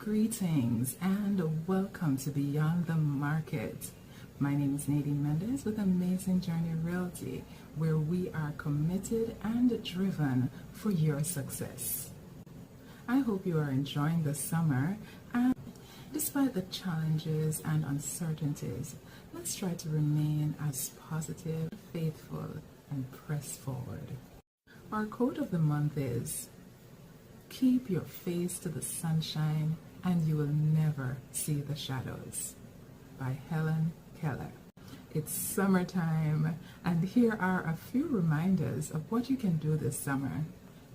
Greetings and welcome to Beyond the Market. My name is Nadine Mendez with Amazing Journey Realty, where we are committed and driven for your success. I hope you are enjoying the summer, and despite the challenges and uncertainties, let's try to remain as positive, faithful, and press forward. Our quote of the month is, "Keep your face to the sunshine and you will never see the shadows," by Helen Keller. It's summertime, and here are a few reminders of what you can do this summer.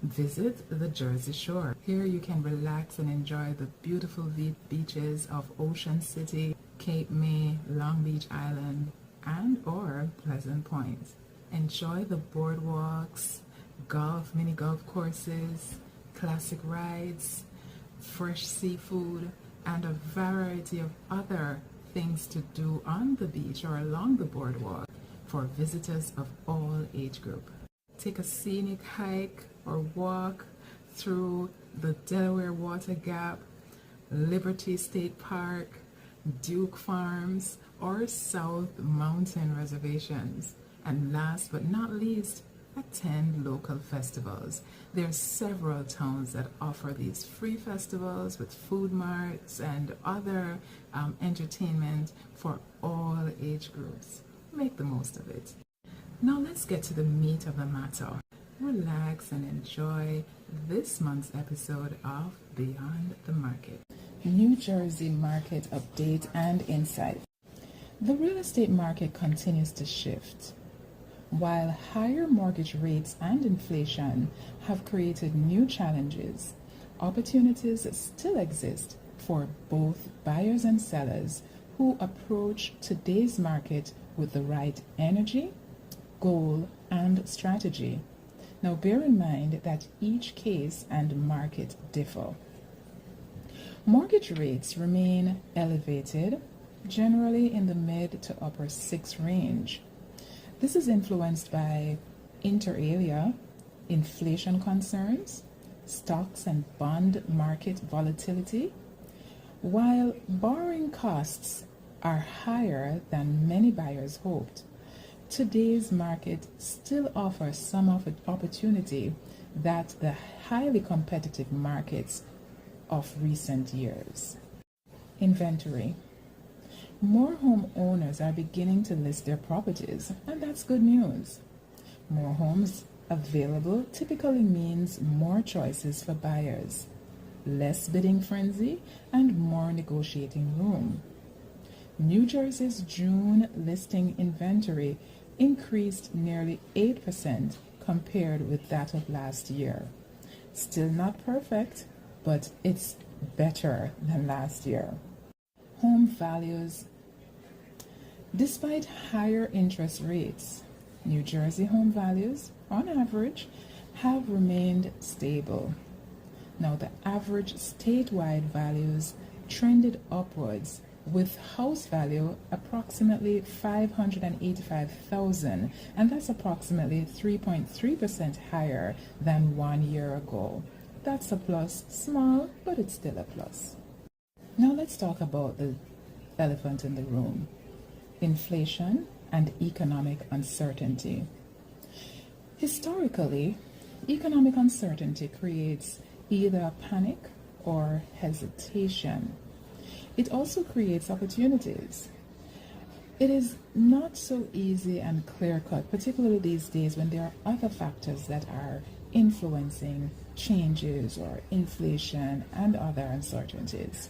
Visit the Jersey Shore. Here you can relax and enjoy the beautiful beaches of Ocean City, Cape May, Long Beach Island, and or Pleasant Point. Enjoy the boardwalks, mini golf courses, classic rides, fresh seafood, and a variety of other things to do on the beach or along the boardwalk for visitors of all age group. Take a scenic hike or walk through the Delaware Water Gap, Liberty State Park, Duke Farms, or South Mountain reservations. And last but not least, attend local festivals. There are several towns that offer these free festivals with food marts and other entertainment for all age groups. Make the most of it. Now let's get to the meat of the matter. Relax and enjoy this month's episode of Beyond the Market. New Jersey market update and insight. The real estate market continues to shift. While higher mortgage rates and inflation have created new challenges, opportunities still exist for both buyers and sellers who approach today's market with the right energy, goal, and strategy. Now, bear in mind that each case and market differ. Mortgage rates remain elevated, generally in the mid to upper 6 range. This is influenced by inter alia, inflation concerns, stocks and bond market volatility. While borrowing costs are higher than many buyers hoped, today's market still offers some of the opportunity that the highly competitive markets of recent years. Inventory. More homeowners are beginning to list their properties, and that's good news. More homes available typically means more choices for buyers, less bidding frenzy, and more negotiating room. New Jersey's June listing inventory increased nearly 8% compared with that of last year. Still not perfect, but it's better than last year. Home values. Despite higher interest rates, New Jersey home values, on average, have remained stable. Now, the average statewide values trended upwards, with house value approximately $585,000, and that's approximately 3.3% higher than 1 year ago. That's a plus, small, but it's still a plus. Now let's talk about the elephant in the room: inflation and economic uncertainty. Historically, economic uncertainty creates either a panic or hesitation. It also creates opportunities. It is not so easy and clear-cut, particularly these days when there are other factors that are influencing changes or inflation and other uncertainties.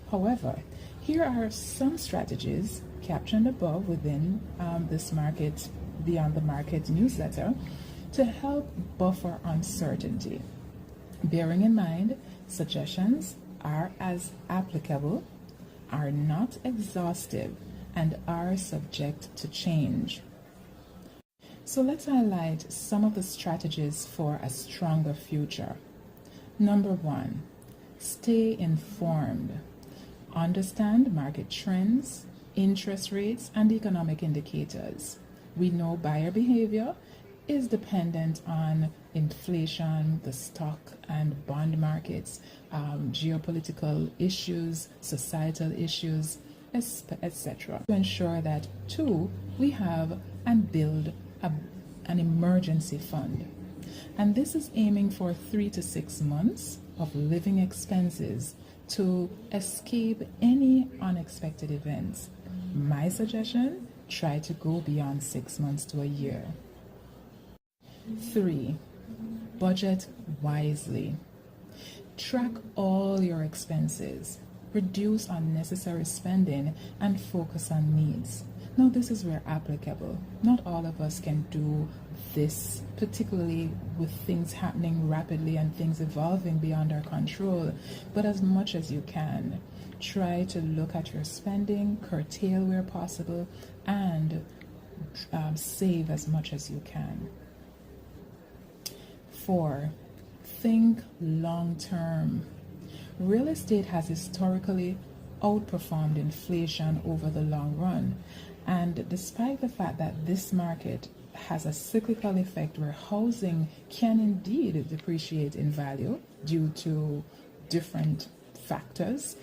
However, here are some strategies captioned above within this Market Beyond the Market newsletter to help buffer uncertainty. Bearing in mind, suggestions are as applicable, are not exhaustive, and are subject to change. So let's highlight some of the strategies for a stronger future. Number 1, stay informed. Understand market trends, interest rates, and economic indicators. We know buyer behavior is dependent on inflation, the stock and bond markets, geopolitical issues, societal issues, etc. To ensure that, two, we have and build an emergency fund. And this is aiming for 3 to 6 months of living expenses to escape any unexpected events. My suggestion, try to go beyond 6 months to a year. 3, budget wisely. Track all your expenses. Reduce unnecessary spending and focus on needs. Now, this is where applicable. Not all of us can do this, particularly with things happening rapidly and things evolving beyond our control. But as much as you can, try to look at your spending, curtail where possible, and save as much as you can. 4, think long term. Real estate has historically outperformed inflation over the long run. And despite the fact that this market has a cyclical effect where housing can indeed depreciate in value due to different factors,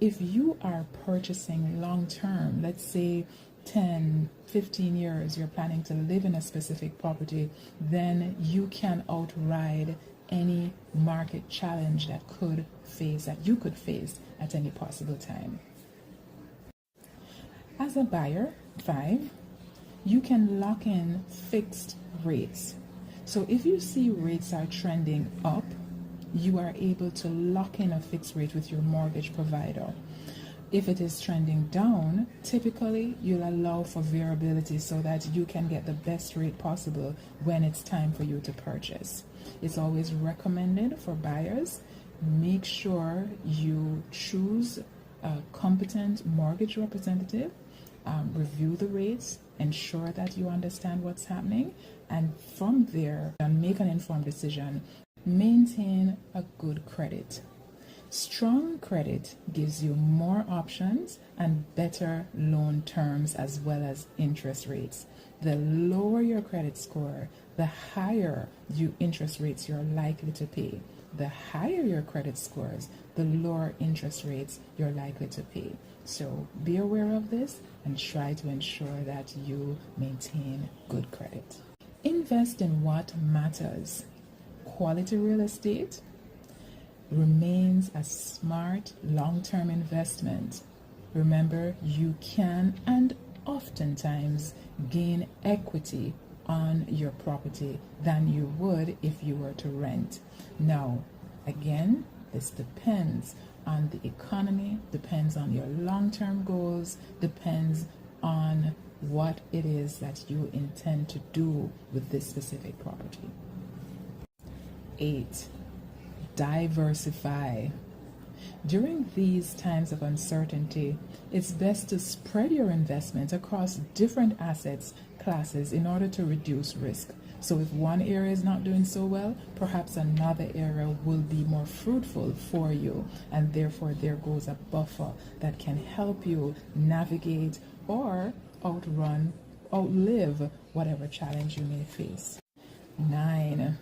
if you are purchasing long term, let's say 10, 15 years, you're planning to live in a specific property, then you can outride any market challenge that you could face at any possible time. As a buyer, 5, you can lock in fixed rates. So if you see rates are trending up, you are able to lock in a fixed rate with your mortgage provider. If it is trending down, typically you'll allow for variability so that you can get the best rate possible when it's time for you to purchase. It's always recommended for buyers, make sure you choose a competent mortgage representative, review the rates, ensure that you understand what's happening, and from there, make an informed decision. Maintain a good credit. Strong credit gives you more options and better loan terms as well as interest rates. The lower your credit score, the higher interest rates you're likely to pay. The higher your credit scores, the lower interest rates you're likely to pay. So be aware of this and try to ensure that you maintain good credit. Invest in what matters. Quality real estate remains a smart long-term investment. Remember, you can and oftentimes gain equity on your property than you would if you were to rent. Now, again, this depends on the economy, depends on your long-term goals, depends on what it is that you intend to do with this specific property. 8, diversify. During these times of uncertainty, it's best to spread your investment across different assets classes in order to reduce risk. So if one area is not doing so well, perhaps another area will be more fruitful for you, and therefore there goes a buffer that can help you navigate or outlive whatever challenge you may face. 9,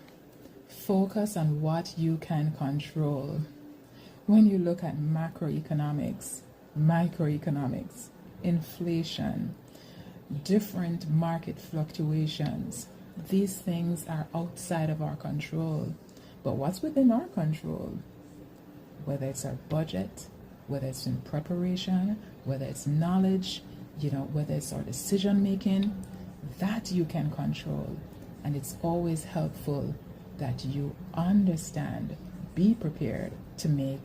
focus on what you can control. When you look at macroeconomics, microeconomics, inflation, different market fluctuations, these things are outside of our control. But what's within our control? Whether it's our budget, whether it's in preparation, whether it's knowledge, whether it's our decision making, that you can control. And it's always helpful that you understand, be prepared to make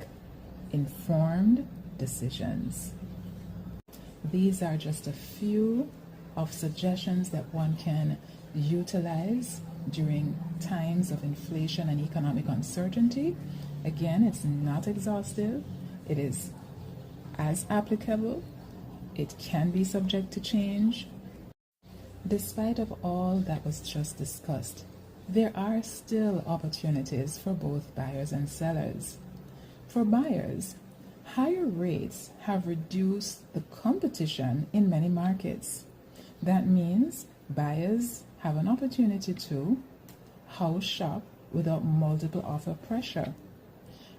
informed decisions. These are just a few of suggestions that one can utilize during times of inflation and economic uncertainty. Again, it's not exhaustive. It is as applicable. It can be subject to change. Despite of all that was just discussed, there are still opportunities for both buyers and sellers. For buyers, higher rates have reduced the competition in many markets. That means buyers have an opportunity to house shop without multiple offer pressure,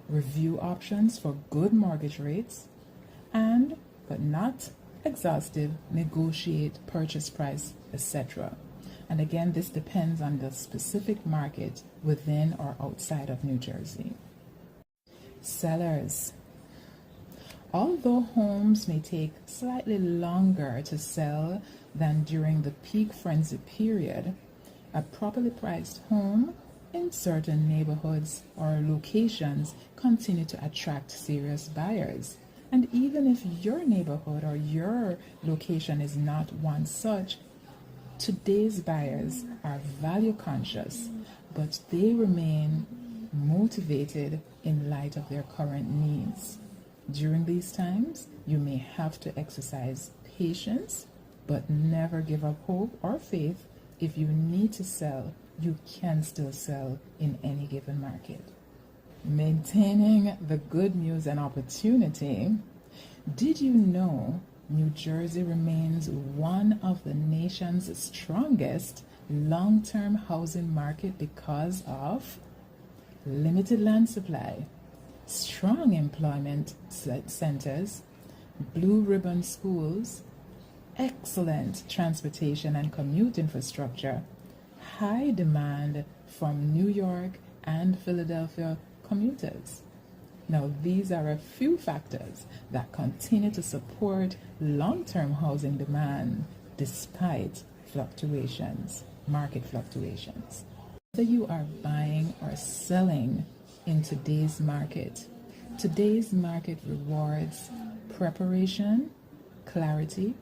review options for good mortgage rates, and, but not exhaustive, negotiate purchase price, etc. And again, this depends on the specific market within or outside of New Jersey. Sellers. Although homes may take slightly longer to sell than during the peak frenzy period, a properly priced home in certain neighborhoods or locations continue to attract serious buyers. And even if your neighborhood or your location is not one such, today's buyers are value conscious, but they remain motivated in light of their current needs. During these times, you may have to exercise patience, but never give up hope or faith. If you need to sell, you can still sell in any given market. Maintaining the good news and opportunity. Did you know New Jersey remains one of the nation's strongest long-term housing market because of limited land supply, strong employment centers, blue ribbon schools, excellent transportation and commute infrastructure, high demand from New York and Philadelphia commuters? Now, these are a few factors that continue to support long-term housing demand despite fluctuations, market fluctuations. Whether you are buying or selling in today's market rewards preparation, clarity,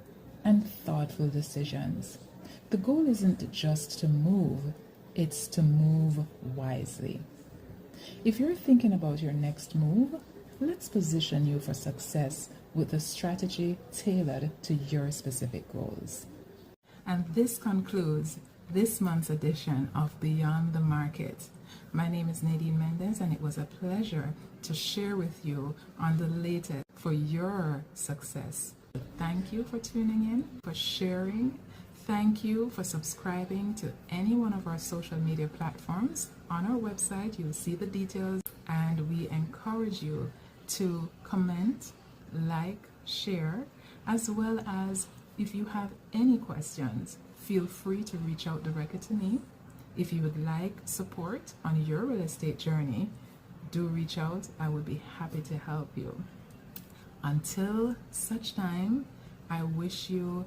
and thoughtful decisions. The goal isn't just to move, it's to move wisely. If you're thinking about your next move, let's position you for success with a strategy tailored to your specific goals. And this concludes this month's edition of Beyond the Market. My name is Nadine Mendez, and it was a pleasure to share with you on the latest for your success. Thank you for tuning in, for sharing. Thank you for subscribing to any one of our social media platforms. On our website, you'll see the details, and we encourage you to comment, like, share, as well as if you have any questions, feel free to reach out directly to me. If you would like support on your real estate journey, do reach out. I would be happy to help you. Until such time, I wish you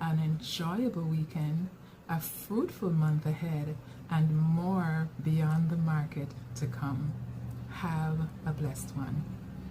an enjoyable weekend, a fruitful month ahead, and more Beyond the Market to come. Have a blessed one.